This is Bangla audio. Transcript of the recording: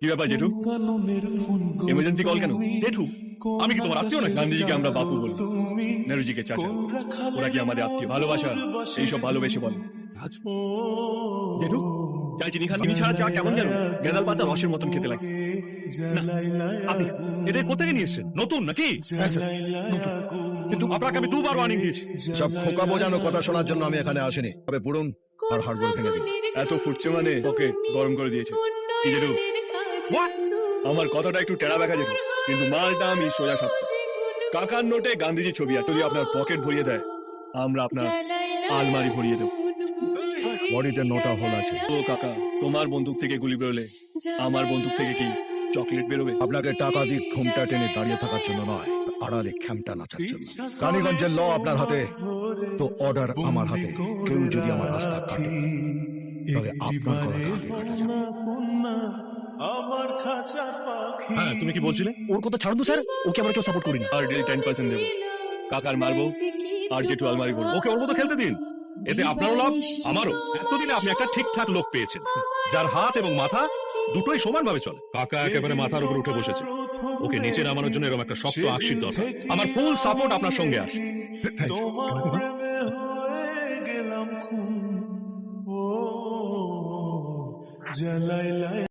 কি ব্যাপার জেঠু? এমার্জেন্সি কল কেন? জেঠু, আমি কি তোমার আত্মীয় না? গান্ধীজিকে আমরা বাপু বলি, নেহরুজিকে চাচা। ওরা কি আমাদের আত্মীয়? ভালোবাসা এইসব ভালোবেসে বলে। জেঠু, চাই চিনি খান? চিনি ছাড়া চা কেমন যেন গেঁদাল পাতা রসের মতন খেতে লাগে। না, আপনি এটা কোথায় নিয়ে এসেছেন? নতুন নাকি? হ্যাঁ স্যার, নতুন। কিন্তু আপনাকে আমি দুবার ওয়ার্নিং দিয়েছি। সব খোকা বোঝানো কথা শোনার জন্য আমি এখানে আসিনি, তবে পুরুন আর হাড়গোড় ভেঙে দিন। এত ফুটছে মানে পকেট গরম করে দিয়েছে। কি জেঠু? আমার কথাটা একটু টেরা দেখা যেত, কিন্তু মালটা আমি সোজা সাপটা। কাকার নোটে গান্ধীজির ছবি আছে। যদি আপনার পকেট ভরিয়ে দেয়, আমরা আপনার আলমারি ভরিয়ে দেব। বডিতে 9টা হোল আছে। ও কাকা, তোমার বন্দুক থেকে গুলি বেরোলে আমার বন্দুক থেকে কি চকলেট বেরোবে? আপনাকে টাকা দিয়ে ঘুমটা টেনে দাঁড়িয়ে থাকার জন্য নয়, আড়ালে খ্যামটা নাচার জন্য। রানীগঞ্জের ল আপনার হাতে, তো অর্ডার আমার হাতে। কেউ যদি আমার রাস্তা কাটে, তবে আপনার গলাটা আগে কাটা যাবে। হ্যাঁ, তুমি কি বলছিলে? ওর কথা ছাড়ুন তো স্যার, ওকে আমরা কেউ সাপোর্ট করি না। আর ডেলি 10% দেবো। কাকার মারবো আর জেঠু আলমারি বলবো। ওকে ওর মতো খেলতে দিন, এতে আপনারও লাভ আমারও। এতদিনে আপনি একটা ঠিকঠাক লোক পেয়েছেন, যার হাত এবং মাথা দুটোই সমানভাবে চলে। কাকা একেবারে মাথার উপর উঠে বসেছে। ওকে নিচে নামানোর জন্য এরকম একটা শক্ত আকশির দরকার। আমার ফুল সাপোর্ট আপনার সঙ্গে আছে। জ্বালাইলায়